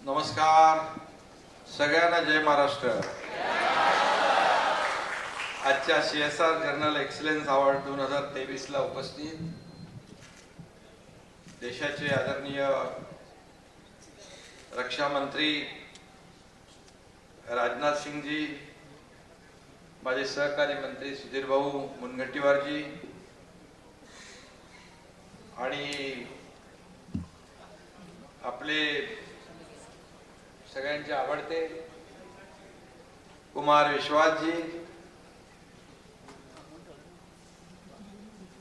नमस्कार सगळ्यांना, जय महाराष्ट्र। आजच्या CSR जर्नल एक्सलन्स अवॉर्ड 2023 ला उपस्थित देशाचे आदरणीय रक्षा मंत्री राजनाथ सिंह जी, माझे सहकारी मंत्री सुधीर भाऊ मुनगंटीवार जी आणि आपले सगळ्यांचे आवडते कुमार विश्वास जी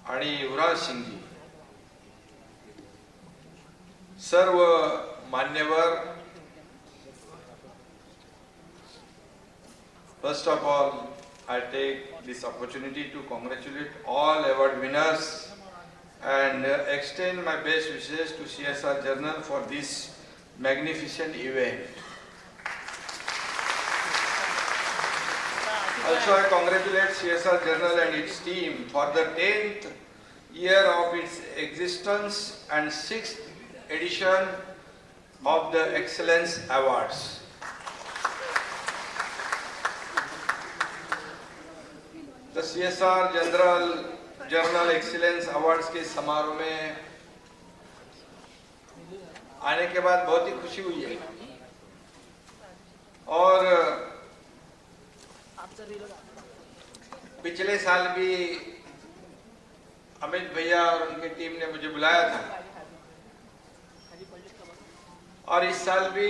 आणि युवराज सिंह जी, सर्व मान्यवर, first of all I take this opportunity to congratulate all award winners and extend my best wishes to CSR Journal for this magnificent event. Also, I congratulate CSR Journal and its team for the 10th year of its existence and 6th edition of the Excellence Awards. The CSR Journal Excellence Awards के समारोह में आने के बाद बहुत ही खुशी हुई है और पिछले साल भी अमित भैया और उनकी टीम ने मुझे बुलाया था और इस साल भी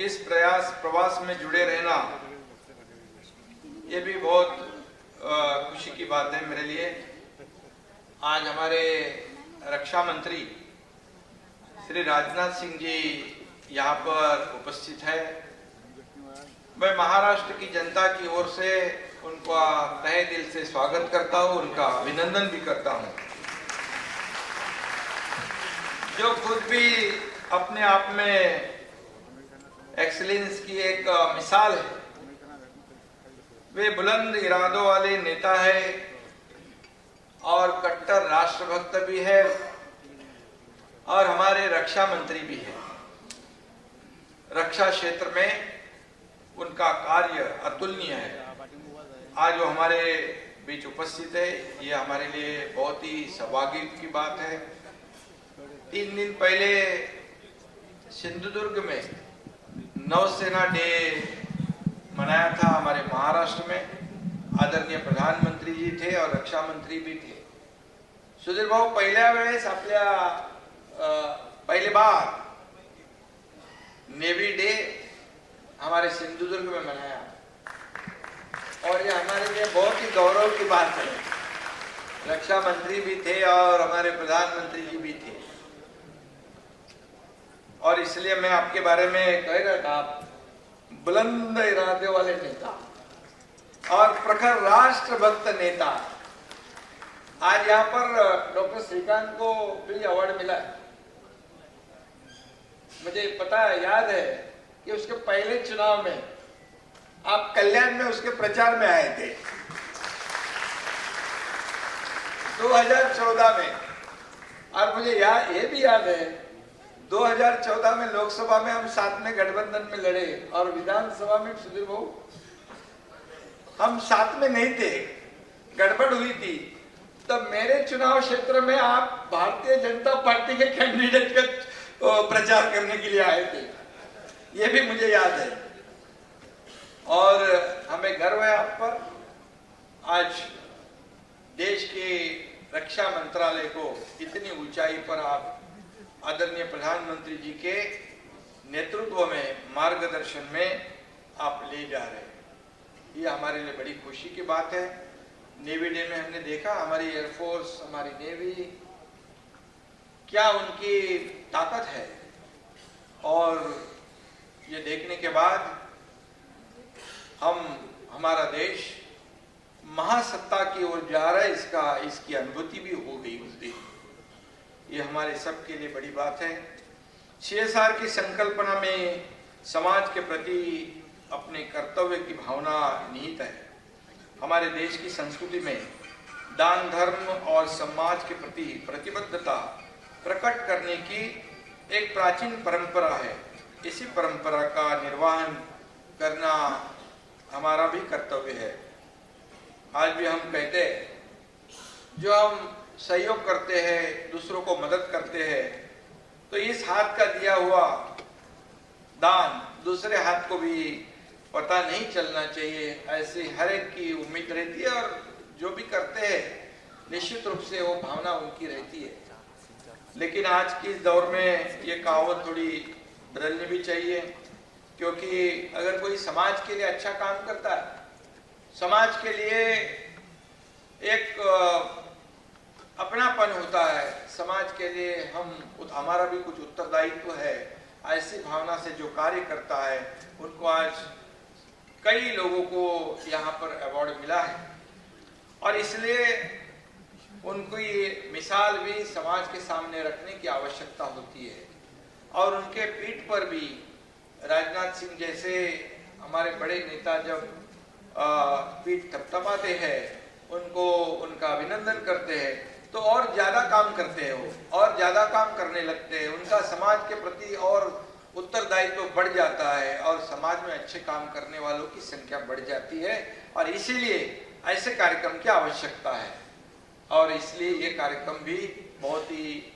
इस प्रवास में जुड़े रहना ये भी बहुत खुशी की बात है मेरे लिए। आज हमारे रक्षा मंत्री श्री राजनाथ सिंह जी यहाँ पर उपस्थित है। मैं महाराष्ट्र की जनता की ओर से उनका तहे दिल से स्वागत करता हूँ, उनका अभिनंदन भी करता हूँ, जो खुद भी अपने आप में एक्सीलेंस की एक मिसाल है। वे बुलंद इरादों वाले नेता है और कट्टर राष्ट्रभक्त भी है और हमारे रक्षा मंत्री भी है। रक्षा क्षेत्र में उनका कार्य अतुलनीय है। आज वो हमारे बीच उपस्थित है, ये हमारे लिए बहुत ही सौभाग्य की बात है। 3 दिन पहले सिंधुदुर्ग में नौसेना डे मनाया था हमारे महाराष्ट्र में। आदरणीय प्रधानमंत्री जी थे और रक्षा मंत्री भी थे। सुधीर भाऊ, पहिल्या वेळेस आपल्या पहली बार नेवी डे हमारे सिंधुदुर्ग में मनाया और ये हमारे लिए बहुत ही गौरव की बात है। रक्षा मंत्री भी थे और हमारे प्रधानमंत्री जी भी थे और इसलिए मैं आपके बारे में कह रहा था, आप बुलंद इरादे वाले नेता और प्रखर राष्ट्रभक्त नेता। आज यहाँ पर डॉक्टर श्रीकांत को भी अवार्ड मिला है। मुझे पता है, याद है कि उसके पहले चुनाव में आप कल्याण में उसके प्रचार में आए थे 2014 में। और मुझे ये भी याद है 2014 में लोकसभा में हम साथ में गठबंधन में लड़े और विधानसभा में सुधीर भाऊ हम साथ में नहीं थे, गड़बड़ हुई थी। तब मेरे चुनाव क्षेत्र में आप भारतीय जनता पार्टी के कैंडिडेट का प्रचार करने के लिए आए थे, ये भी मुझे याद है और हमें गर्व है आप पर। आज देश के रक्षा मंत्रालय को इतनी ऊंचाई पर आप आदरणीय प्रधानमंत्री जी के नेतृत्व में, मार्गदर्शन में आप ले जा रहे हैं, ये हमारे लिए बड़ी खुशी की बात है। नेवी डे में हमने देखा हमारी एयरफोर्स, हमारी नेवी, क्या उनकी ताकत है और ये देखने के बाद हमारा देश महासत्ता की ओर जा रहा है, इसकी अनुभूति भी हो गई उस दिन। ये हमारे सब के लिए बड़ी बात है। CSR की संकल्पना में समाज के प्रति अपने कर्तव्य की भावना निहित है। हमारे देश की संस्कृति में दान, धर्म और समाज के प्रति प्रतिबद्धता प्रकट करने की एक प्राचीन परंपरा है। इसी परंपरा का निर्वहन करना हमारा भी कर्तव्य है। आज भी हम कहते हैं जो हम सहयोग करते हैं, दूसरों को मदद करते हैं, तो इस हाथ का दिया हुआ दान दूसरे हाथ को भी पता नहीं चलना चाहिए, ऐसी हर एक की उम्मीद रहती है। और जो भी करते हैं निश्चित रूप से वो भावना उनकी रहती है। लेकिन आज के दौर में ये कहावत थोड़ी बदलनी भी चाहिए, क्योंकि अगर कोई समाज के लिए अच्छा काम करता है, समाज के लिए एक अपनापन होता है, समाज के लिए हमारा भी कुछ उत्तरदायित्व है, ऐसी भावना से जो कार्य करता है उनको आज कई लोगों को यहाँ पर अवार्ड मिला है। और इसलिए उनको ये मिसाल भी समाज के सामने रखने की आवश्यकता होती है। और उनके पीठ पर भी राजनाथ सिंह जैसे हमारे बड़े नेता जब पीठ थपथपाते हैं, उनको उनका अभिनंदन करते हैं, तो और ज्यादा काम करते हैं वो, और ज्यादा काम करने लगते हैं। उनका समाज के प्रति और उत्तरदायित्व बढ़ जाता है और समाज में अच्छे काम करने वालों की संख्या बढ़ जाती है। और इसीलिए ऐसे कार्यक्रम की आवश्यकता है। और इसलिए ये कार्यक्रम भी बहुत ही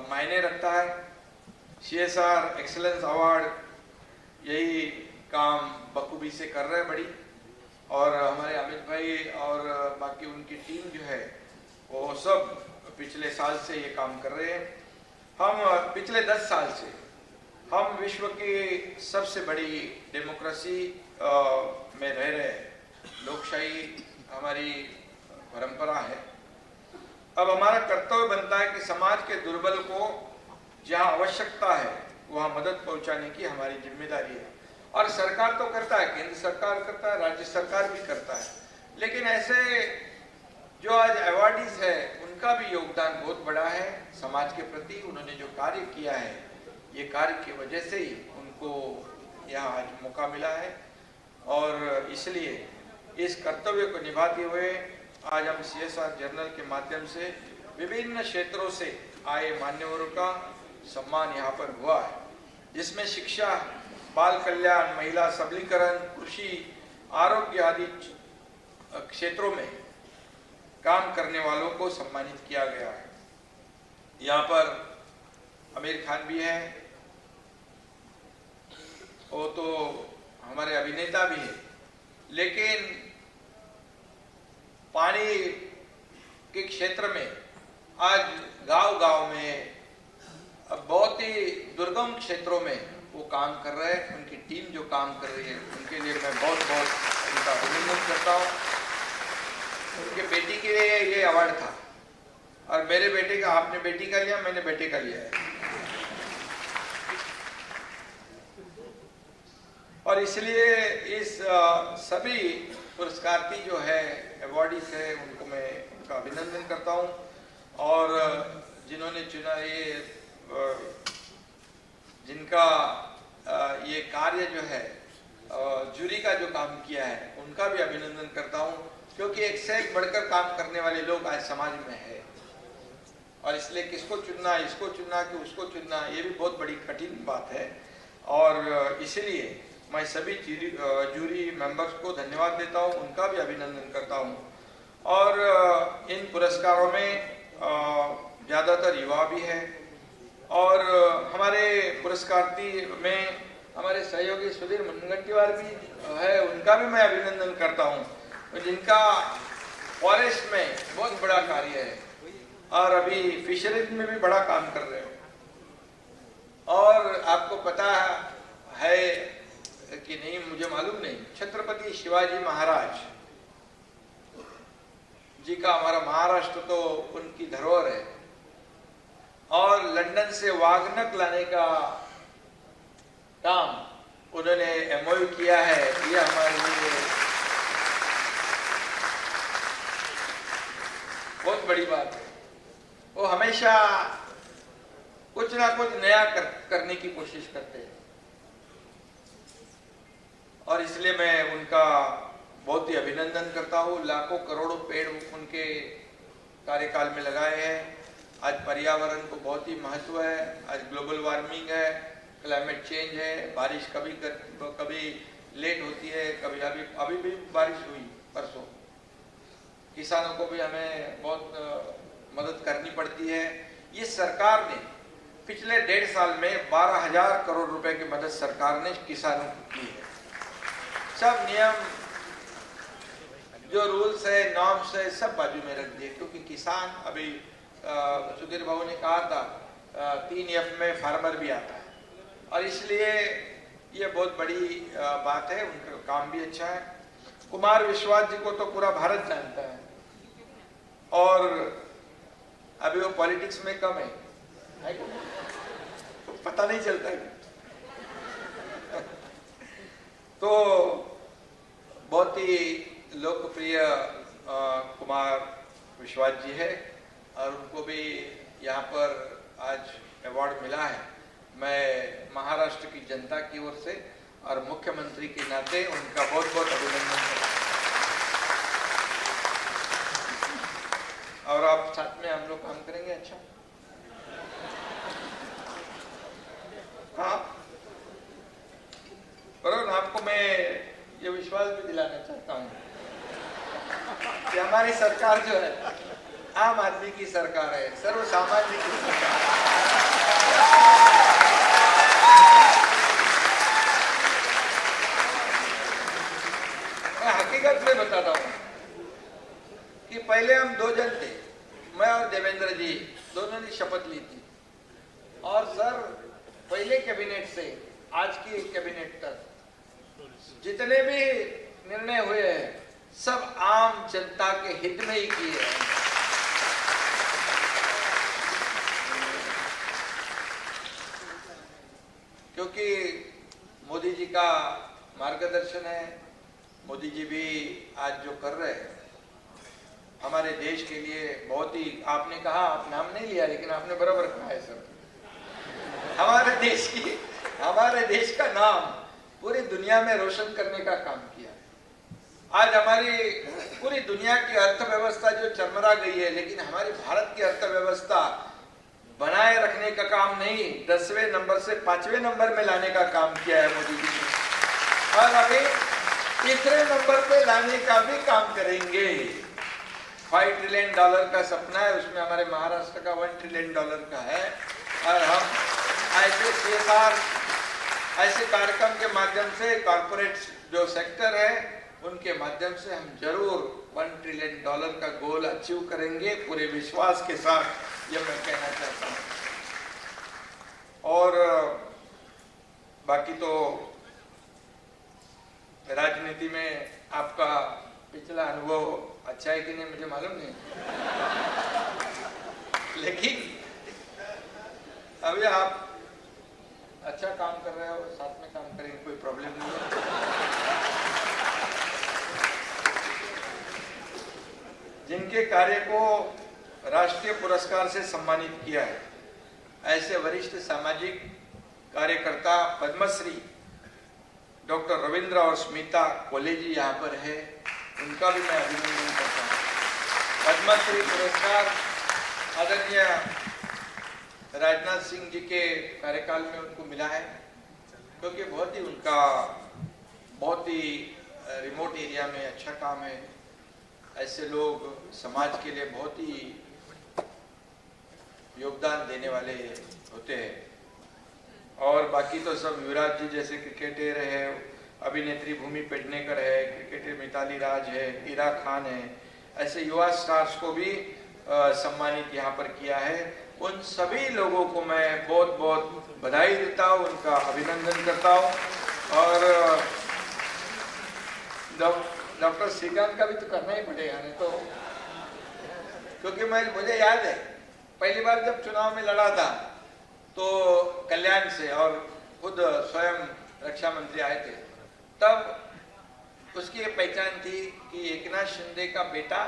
मायने रखता है। CSR एक्सीलेंस अवार्ड यही काम बखूबी से कर रहे हैं बड़ी। और हमारे अमित भाई और बाकी उनकी टीम जो है वो सब पिछले साल से ये काम कर रहे हैं। हम पिछले 10 साल से हम विश्व की सबसे बड़ी डेमोक्रेसी में रह रहे हैं। लोकशाही हमारी परंपरा है। अब हमारा कर्तव्य बनता है कि समाज के दुर्बल को जहां आवश्यकता है वहां मदद पहुंचाने की हमारी जिम्मेदारी है। और सरकार तो करता है, केंद्र सरकार करता है, राज्य सरकार भी करता है। लेकिन ऐसे जो आज अवार्डीज है उनका भी योगदान बहुत बड़ा है समाज के प्रति। उन्होंने जो कार्य किया है, ये कार्य की वजह से ही उनको यहाँ आज मौका मिला है। और इसलिए इस कर्तव्य को निभाते हुए आज हम CSR जर्नल के माध्यम से विभिन्न क्षेत्रों से आए मान्यवरों का सम्मान यहाँ पर हुआ है, जिसमें शिक्षा, बाल कल्याण, महिला सबलीकरण, कृषि, आरोग्य आदि क्षेत्रों में काम करने वालों को सम्मानित किया गया है। यहाँ पर आमिर खान भी है, वो तो हमारे अभिनेता भी है। लेकिन पानी के क्षेत्र में आज गांव-गांव में, अब बहुत ही दुर्गम क्षेत्रों में वो काम कर रहे हैं। उनकी टीम जो काम कर रही है उनके लिए मैं बहुत बहुत उनका अभिनंदन करता हूँ। उनके बेटी के लिए ये अवार्ड था और मेरे बेटे का, आपने बेटी का लिया, मैंने बेटे का लिया है। और इसलिए इस सभी पुरस्कार्थी जो है, अवार्डीज है, उनको मैं उनका अभिनंदन करता हूँ। और जिन्होंने चुना जिनका ये कार्य जो है, जूरी का जो काम किया है, उनका भी अभिनंदन करता हूँ, क्योंकि एक से एक बढ़कर काम करने वाले लोग आज समाज में है। और इसलिए किसको चुनना, इसको चुनना कि उसको चुनना, ये भी बहुत बड़ी कठिन बात है। और इसलिए मैं सभी जूरी मेंबर्स को धन्यवाद देता हूँ, उनका भी अभिनंदन करता हूँ। और इन पुरस्कारों में ज़्यादातर युवा भी है। और हमारे पुरस्कार्थी में हमारे सहयोगी सुधीर मुनगंटीवार भी है, उनका भी मैं अभिनंदन करता हूँ, जिनका फॉरेस्ट में बहुत बड़ा कार्य है और अभी फिशरीज में भी बड़ा काम कर रहे हो। और आपको पता है कि नहीं, मुझे मालूम नहीं, छत्रपति शिवाजी महाराज जी का हमारा महाराष्ट्र तो उनकी धरोहर है। और लंदन से वाघनख लाने का काम उन्होंने MOU किया है। ये हमारे लिए बहुत बड़ी बात है। वो हमेशा कुछ ना कुछ नया करने की कोशिश करते हैं। और इसलिए मैं उनका बहुत ही अभिनंदन करता हूँ। लाखों करोड़ों पेड़ उनके कार्यकाल में लगाए हैं। आज पर्यावरण को बहुत ही महत्व है। आज ग्लोबल वार्मिंग है, क्लाइमेट चेंज है, बारिश कभी लेट होती है, कभी अभी भी बारिश हुई परसों। किसानों को भी हमें बहुत मदद करनी पड़ती है। ये सरकार ने पिछले 1.5 साल में 12,000 करोड़ रुपए की मदद सरकार ने किसानों को की है। सब नियम जो रूल्स है, नॉर्म्स है, सब बाजू में रख दिए, क्योंकि किसान अभी सुधीर बाबू ने कहा था 3F में फार्मर भी आता है, और इसलिए ये बहुत बड़ी बात है। उनका काम भी अच्छा है। कुमार विश्वास जी को तो पूरा भारत जानता है, और अभी वो पॉलिटिक्स में कम है पता नहीं चलता है। तो बहुत ही लोकप्रिय कुमार विश्वास जी है, और उनको भी यहाँ पर आज अवार्ड मिला है। मैं महाराष्ट्र की जनता की ओर से और मुख्यमंत्री के नाते उनका बहुत बहुत अभिनंदन करता हूँ। और आप साथ में हम लोग काम करेंगे। अच्छा, हाँ बराबर। आपको मैं ये विश्वास भी दिलाना चाहता हूँ कि हमारी सरकार जो है आम आदमी की सरकार है, सर्वसामान्य की सरकार। मैं हकीकत में बताता हूँ कि पहले हम 2 जन थे, मैं और देवेंद्र जी, दोनों ने शपथ ली थी, और सर पहले कैबिनेट से आज की कैबिनेट तक जितने भी निर्णय हुए हैं सब आम जनता के हित में ही किए हैं। क्योंकि मोदी जी का मार्गदर्शन है। मोदी जी भी आज जो कर रहे हैं हमारे देश के लिए बहुत ही, आपने कहा, आप नाम नहीं लिया लेकिन आपने बराबर कहा है सर, हमारे देश का नाम पूरी दुनिया में रोशन करने का काम किया है। आज हमारी पूरी दुनिया की अर्थव्यवस्था जो चरमरा गई है, लेकिन हमारी भारत की अर्थव्यवस्था बनाए रखने का काम नहीं, 10वें नंबर से 5वें नंबर में लाने का काम किया है मोदी जी ने, और अभी 3रे नंबर पे लाने का भी काम करेंगे। $5 ट्रिलियन का सपना है, उसमें हमारे महाराष्ट्र का $1 ट्रिलियन का है, और हम ऐसे CSR ऐसे कार्यक्रम के माध्यम से कॉर्पोरेट जो सेक्टर है उनके माध्यम से हम जरूर $1 ट्रिलियन का गोल अचीव करेंगे, पूरे विश्वास के साथ, ये मैं कहना चाहता हूँ। और बाकी तो राजनीति में आपका पिछला अनुभव अच्छा है कि नहीं मुझे मालूम नहीं, लेकिन अभी आप अच्छा काम कर रहे हो, साथ में काम करेंगे, कोई प्रॉब्लम नहीं है। जिनके कार्य को राष्ट्रीय पुरस्कार से सम्मानित किया है, ऐसे वरिष्ठ सामाजिक कार्यकर्ता पद्मश्री डॉक्टर रविंद्र और स्मिता कोले जी यहाँ पर है, उनका भी मैं अभिनंदन करता हूँ। पद्मश्री पुरस्कार आदरणीय राजनाथ सिंह जी के कार्यकाल में उनको मिला है, क्योंकि बहुत ही रिमोट एरिया में अच्छा काम है। ऐसे लोग समाज के लिए बहुत ही योगदान देने वाले होते हैं। और बाकी तो सब युवराज जी जैसे क्रिकेटर है, अभिनेत्री भूमि पेडनेकर है, क्रिकेटर मिताली राज है, इरा खान है, ऐसे युवा स्टार्स को भी सम्मानित यहाँ पर किया है। उन सभी लोगों को मैं बहुत बहुत बधाई देता हूँ, उनका अभिनंदन करता हूँ। और डॉक्टर श्रीकांत का भी तो करना ही पड़ेगा, नहीं तो, क्योंकि मुझे याद है पहली बार जब चुनाव में लड़ा था तो कल्याण से, और खुद स्वयं रक्षा मंत्री आए थे, तब उसकी ये पहचान थी कि एकनाथ शिंदे का बेटा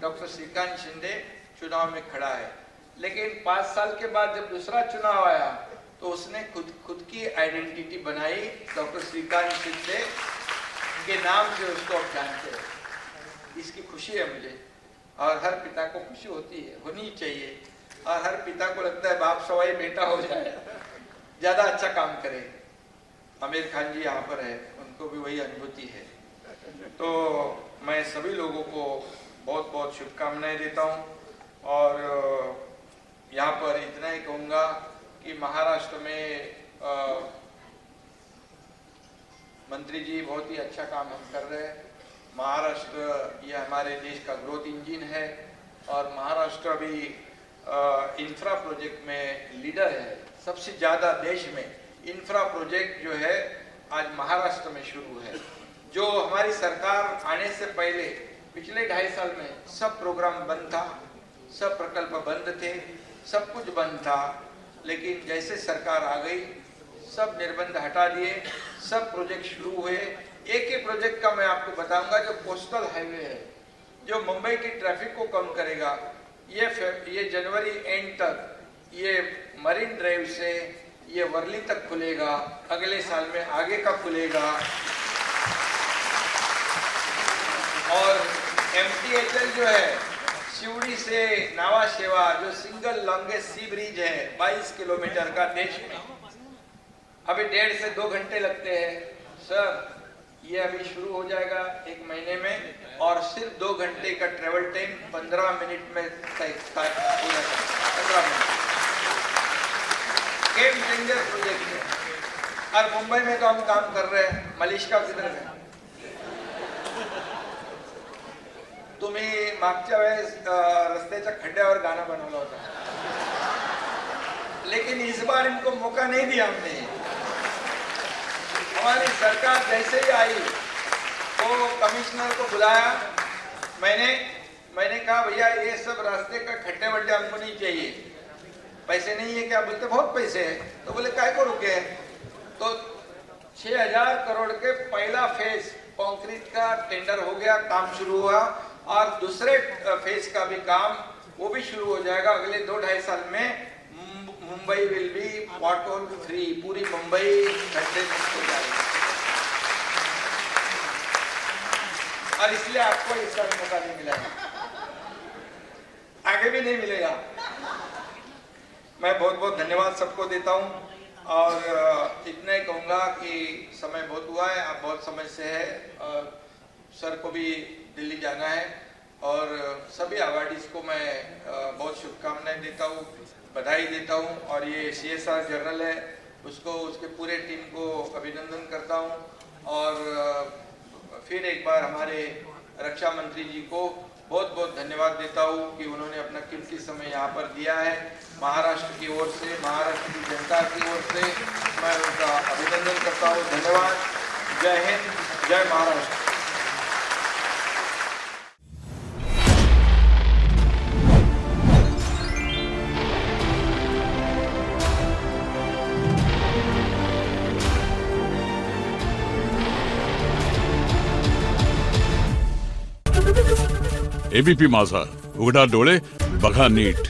डॉक्टर श्रीकांत शिंदे चुनाव में खड़ा है। लेकिन 5 साल के बाद जब दूसरा चुनाव आया तो उसने खुद की आइडेंटिटी बनाई, डॉक्टर श्रीकांत शिंदे के नाम से उसको आप जानते हैं। इसकी खुशी है मुझे, और हर पिता को खुशी होती है, होनी चाहिए। और हर पिता को लगता है बाप सवाई बेटा हो जाए, ज्यादा अच्छा काम करे। आमिर खान जी यहाँ पर है, उनको भी वही अनुभूति है। तो मैं सभी लोगों को बहुत बहुत शुभकामनाएं देता हूँ और यहाँ पर इतना ही कहूँगा कि महाराष्ट्र में मंत्री जी बहुत ही अच्छा काम हम कर रहे हैं। महाराष्ट्र ये हमारे देश का ग्रोथ इंजिन है और महाराष्ट्र अभी इंफ्रा प्रोजेक्ट में लीडर है। सबसे ज़्यादा देश में इंफ्रा प्रोजेक्ट जो है आज महाराष्ट्र में शुरू है। जो हमारी सरकार आने से पहले पिछले 2.5 साल में सब प्रोग्राम बंद था, सब प्रकल्प बंद थे, सब कुछ बंद था। लेकिन जैसे सरकार आ गई सब निर्बंध हटा दिए, सब प्रोजेक्ट शुरू हुए। एक ही प्रोजेक्ट का मैं आपको बताऊंगा, जो कोस्टल हाईवे है, जो मुंबई की ट्रैफिक को कम करेगा। ये जनवरी एंड तक ये मरीन ड्राइव से ये वर्ली तक खुलेगा, अगले साल में आगे का खुलेगा। और MTHL जो है शिवड़ी से नावा शेवा, जो सिंगल लॉन्गेस्ट सी ब्रिज है 22 किलोमीटर का देश में, अभी 1.5 से 2 घंटे लगते हैं सर। ये अभी शुरू हो जाएगा 1 महीने में और सिर्फ 2 घंटे का ट्रेवल टाइम 15 मिनट में तय हो जाएगा। 15 मिनट गेम चेंजर प्रोजेक्ट है। और मुंबई में तो हम काम कर रहे हैं। मलिष्का किधर है? तुम्ही मागच्या वेळेस रस्त्याच्या खड्ड्यावर गाना बनवला होता, लेकिन इस बार इनको मौका नहीं दिया हमने। हमारी सरकार जैसे ही आई तो कमिश्नर को बुलाया, मैंने कहा भैया ये सब रास्ते का खड्डे वड्डे हमको नहीं चाहिए, पैसे नहीं है क्या? बोलते बहुत पैसे है। तो बोले काय को रुके? तो 6000 करोड़ के पहला फेज कंक्रीट का टेंडर हो गया, काम शुरू हुआ और दूसरे फेज का भी काम वो भी शुरू हो जाएगा अगले 2-2.5 साल में। Mumbai will be pothole free, पूरी मुंबई खड्डे मुक्त हो जाएगी। और इसलिए आपको इस बार मौका नहीं मिला, आगे भी नहीं मिलेगा। मैं बहुत बहुत धन्यवाद सबको देता हूँ और इतना ही कहूँगा कि समय बहुत हुआ है, आप बहुत समय से है। सर को भी दिल्ली जाना है और सभी अवार्डीज को मैं बहुत शुभकामनाएं देता हूँ, बधाई देता हूँ। और ये CSR जर्नल है, उसको उसके पूरे टीम को अभिनंदन करता हूँ। और फिर एक बार हमारे रक्षा मंत्री जी को बहुत बहुत धन्यवाद देता हूँ कि उन्होंने अपना कीमती समय यहाँ पर दिया है। महाराष्ट्र की ओर से, महाराष्ट्र की जनता की ओर से मैं उनका अभिनंदन करता हूँ। धन्यवाद। जय हिंद, जय महाराष्ट्र। ABP माझा, उघडा डोळे बघा नीट।